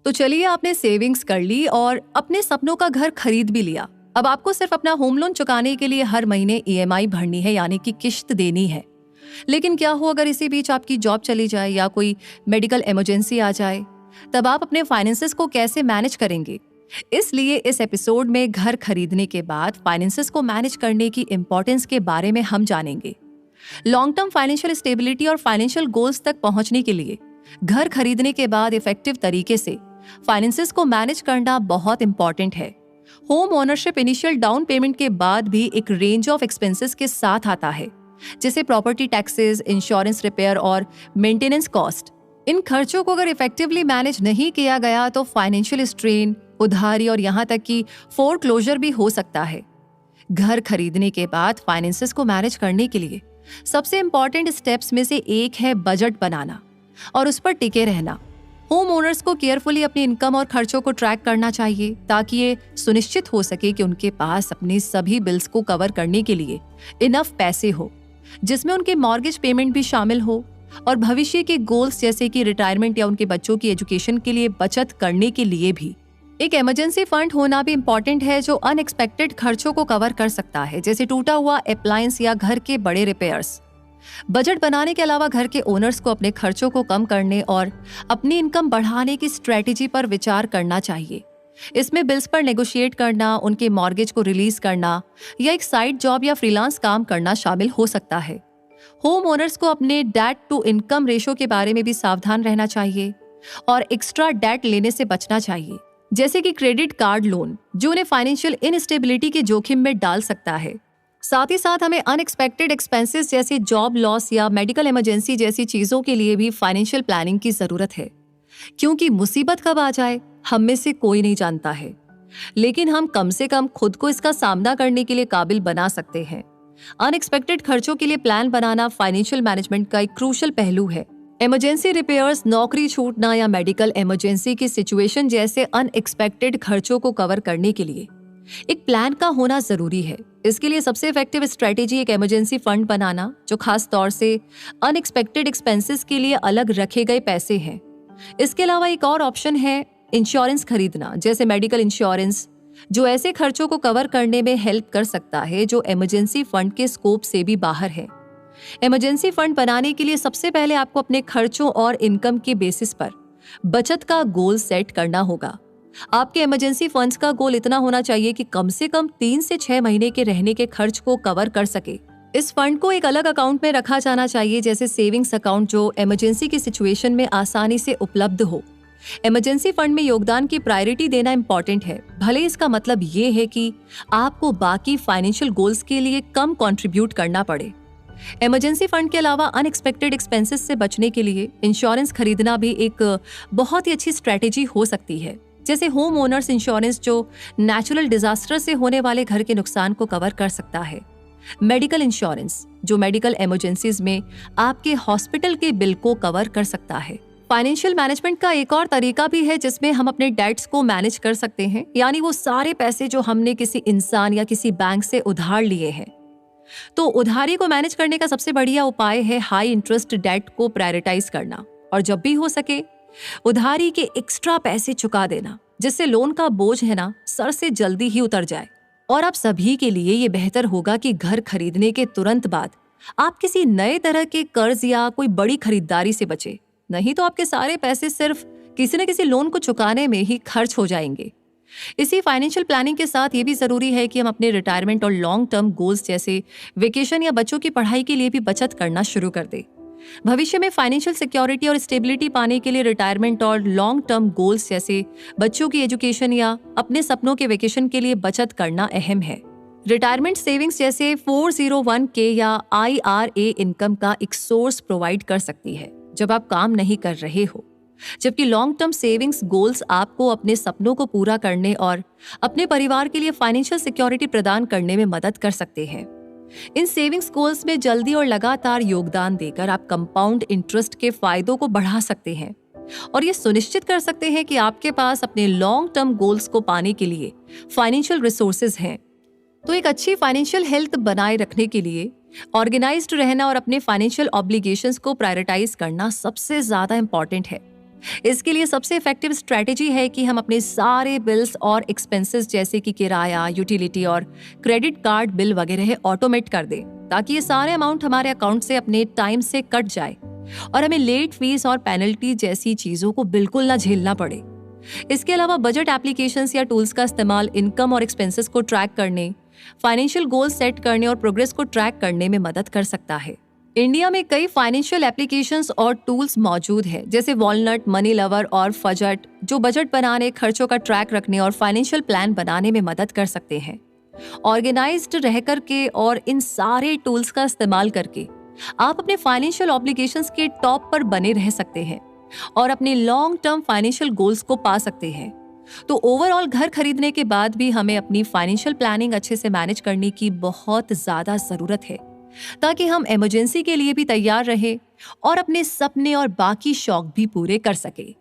तो चलिए, आपने सेविंग्स कर ली और अपने सपनों का घर खरीद भी लिया। अब आपको सिर्फ अपना होम लोन चुकाने के लिए हर महीने ईएमआई भरनी है, यानी कि किश्त देनी है। लेकिन क्या हो अगर इसी बीच आपकी जॉब चली जाए या कोई मेडिकल इमरजेंसी आ जाए? तब आप अपने फाइनेंसेस को कैसे मैनेज करेंगे? इसलिए इस एपिसोड में घर खरीदने के बाद फाइनेंसेस को मैनेज करने की इंपॉर्टेंस के बारे में हम जानेंगे। लॉन्ग टर्म फाइनेंशियल स्टेबिलिटी और फाइनेंशियल गोल्स तक पहुंचने के लिए घर खरीदने के बाद इफेक्टिव तरीके से फाइनेंसेस को मैनेज करना बहुत इंपॉर्टेंट है। Home ownership initial down payment के बाद भी एक रेंज ऑफ एक्सपेंसेस के साथ आता है, जैसे प्रॉपर्टी टैक्सेस, इंश्योरेंस, रिपेयर और मेंटेनेंस कॉस्ट। इन खर्चों को अगर इफेक्टिवली मैनेज नहीं किया गया तो फाइनेंशियल स्ट्रेन, उधारी और यहाँ तक कि फोरक्लोजर भी हो सकता है। घर खरीदने के बाद फाइनेंसेस को मैनेज करने के लिए सबसे इंपॉर्टेंट स्टेप्स में से एक है बजट बनाना और उस पर टिके रहना। होम ओनर्स को केयरफुली अपनी इनकम और खर्चों को ट्रैक करना चाहिए ताकि ये सुनिश्चित हो सके कि उनके पास अपने सभी बिल्स को कवर करने के लिए इनफ पैसे हो, जिसमें उनके मॉर्गेज पेमेंट भी शामिल हो और भविष्य के गोल्स जैसे कि रिटायरमेंट या उनके बच्चों की एजुकेशन के लिए बचत करने के लिए भी। एक इमरजेंसी फंड होना भी इम्पोर्टेंट है जो अनएक्सपेक्टेड खर्चों को कवर कर सकता है, जैसे टूटा हुआ अप्लायंस या घर के बड़े रिपेयर्स। बजट बनाने के अलावा घर के ओनर्स को अपने खर्चों को कम करने और अपनी इनकम बढ़ाने की स्ट्रेटेजी पर विचार करना चाहिए। इसमें बिल्स पर नेगोशिएट करना, उनके मॉर्गेज को रिलीज करना या एक साइड जॉब या फ्रीलांस काम करना शामिल हो सकता है। होम ओनर्स को अपने डेट टू इनकम रेशो के बारे में भी सावधान रहना चाहिए और एक्स्ट्रा डेट लेने से बचना चाहिए, जैसे कि क्रेडिट कार्ड लोन, जो उन्हें फाइनेंशियल इनस्टेबिलिटी के जोखिम में डाल सकता है। साथ ही साथ हमें अनएक्सपेक्टेड एक्सपेंसेस जैसे जॉब लॉस या मेडिकल इमरजेंसी जैसी चीजों के लिए भी फाइनेंशियल प्लानिंग की जरूरत है, क्योंकि मुसीबत कब आ जाए हम में से कोई नहीं जानता है, लेकिन हम कम से कम खुद को इसका सामना करने के लिए काबिल बना सकते हैं। अनएक्सपेक्टेड खर्चों के लिए प्लान बनाना फाइनेंशियल मैनेजमेंट का एक क्रूशियल पहलू है। इमरजेंसी रिपेयर्स, नौकरी छूटना या मेडिकल इमरजेंसी की सिचुएशन जैसे अनएक्सपेक्टेड खर्चों को कवर करने के लिए एक प्लान का होना जरूरी है। इसके लिए सबसे इफेक्टिव स्ट्रेटेजी एक इमरजेंसी फंड बनाना, जो खास तौर से अनएक्सपेक्टेड एक्सपेंसेस के लिए अलग रखे गए पैसे हैं। इसके अलावा एक और ऑप्शन है इंश्योरेंस खरीदना, जैसे मेडिकल इंश्योरेंस, जो ऐसे खर्चों को कवर करने में हेल्प कर सकता है जो इमरजेंसी फंड के स्कोप से भी बाहर है। इमरजेंसी फंड बनाने के लिए सबसे पहले आपको अपने खर्चों और इनकम के बेसिस पर बचत का गोल सेट करना होगा। आपके इमरजेंसी फंड्स का गोल इतना होना चाहिए कि कम से कम 3 से 6 महीने के रहने के खर्च को कवर कर सके। इस फंड को एक अलग अकाउंट में रखा जाना चाहिए, जैसे सेविंग्स अकाउंट, जो इमरजेंसी की सिचुएशन में आसानी से उपलब्ध हो। इमरजेंसी फंड में योगदान की प्रायोरिटी देना इंपॉर्टेंट है, भले इसका मतलब ये है कि आपको बाकी फाइनेंशियल गोल्स के लिए कम कंट्रीब्यूट करना पड़े। इमरजेंसी फंड के अलावा अनएक्सपेक्टेड एक्सपेंसेस से बचने के लिए इंश्योरेंस खरीदना भी एक बहुत ही अच्छी स्ट्रेटेजी हो सकती है, जैसे होम ओनर्स इंश्योरेंस, जो नेचुरल डिजास्टर से होने वाले घर के नुकसान को कवर कर सकता है। मेडिकल इंश्योरेंस, जो मेडिकल इमरजेंसीज में आपके हॉस्पिटल के बिल को कवर कर सकता है। फाइनेंशियल मैनेजमेंट का एक और तरीका भी है जिसमें हम अपने डेट्स को मैनेज कर सकते हैं, यानी वो सारे पैसे जो हमने किसी इंसान या किसी बैंक से उधार लिए हैं। तो उधारी को मैनेज करने का सबसे बढ़िया उपाय है हाई इंटरेस्ट डेट को प्रायोरिटाइज करना और जब भी हो सके उधारी के एक्स्ट्रा पैसे चुका देना, जिससे लोन का बोझ है ना सर से जल्दी ही उतर जाए। और आप सभी के लिए ये बेहतर होगा कि घर खरीदने के तुरंत बाद आप किसी नए तरह के कर्ज या कोई बड़ी खरीदारी से बचे, नहीं तो आपके सारे पैसे सिर्फ किसी न किसी लोन को चुकाने में ही खर्च हो जाएंगे। इसी फाइनेंशियल प्लानिंग के साथ ये भी जरूरी है कि हम अपने रिटायरमेंट और लॉन्ग टर्म गोल्स जैसे वेकेशन या बच्चों की पढ़ाई के लिए भी बचत करना शुरू कर दें। भविष्य में फाइनेंशियल सिक्योरिटी और स्टेबिलिटी पाने के लिए रिटायरमेंट और लॉन्ग टर्म गोल्स जैसे बच्चों की एजुकेशन या अपने सपनों के वेकेशन के लिए बचत करना अहम है। रिटायरमेंट सेविंग्स जैसे 401k या IRA इनकम का एक सोर्स प्रोवाइड कर सकती है जब आप काम नहीं कर रहे हो, जबकि लॉन्ग टर्म सेविंग्स गोल्स आपको अपने सपनों को पूरा करने और अपने परिवार के लिए फाइनेंशियल सिक्योरिटी प्रदान करने में मदद कर सकते हैं। इन सेविंग्स गोल्स में जल्दी और लगातार योगदान देकर आप कंपाउंड इंटरेस्ट के फायदों को बढ़ा सकते हैं और ये सुनिश्चित कर सकते हैं कि आपके पास अपने लॉन्ग टर्म गोल्स को पाने के लिए फाइनेंशियल रिसोर्सेज हैं। तो एक अच्छी फाइनेंशियल हेल्थ बनाए रखने के लिए ऑर्गेनाइज्ड रहना और अपने फाइनेंशियल ऑब्लिगेशंस को प्रायोरिटाइज करना सबसे ज्यादा इंपॉर्टेंट है। इसके लिए सबसे इफेक्टिव स्ट्रेटेजी है कि हम अपने सारे बिल्स और एक्सपेंसेस जैसे कि किराया, यूटिलिटी और क्रेडिट कार्ड बिल वगैरह ऑटोमेट कर दें, ताकि ये सारे अमाउंट हमारे अकाउंट से अपने टाइम से कट जाए और हमें लेट फीस और पेनल्टी जैसी चीजों को बिल्कुल ना झेलना पड़े। इसके अलावा बजट एप्लीकेशंस या टूल्स का इस्तेमाल इनकम और एक्सपेंसेस को ट्रैक करने, फाइनेंशियल गोल सेट करने और प्रोग्रेस को ट्रैक करने में मदद कर सकता है। इंडिया में कई फाइनेंशियल एप्लीकेशंस और टूल्स मौजूद हैं, जैसे वॉलनट, मनी लवर और फजट, जो बजट बनाने, खर्चों का ट्रैक रखने और फाइनेंशियल प्लान बनाने में मदद कर सकते हैं। ऑर्गेनाइज्ड रह करके और इन सारे टूल्स का इस्तेमाल करके आप अपने फाइनेंशियल ऑब्लिगेशंस के टॉप पर बने रह सकते हैं और अपने लॉन्ग टर्म फाइनेंशियल गोल्स को पा सकते हैं। तो ओवरऑल घर खरीदने के बाद भी हमें अपनी फाइनेंशियल प्लानिंग अच्छे से मैनेज करने की बहुत ज्यादा जरूरत है, ताकि हम इमरजेंसी के लिए भी तैयार रहें और अपने सपने और बाकी शौक भी पूरे कर सके।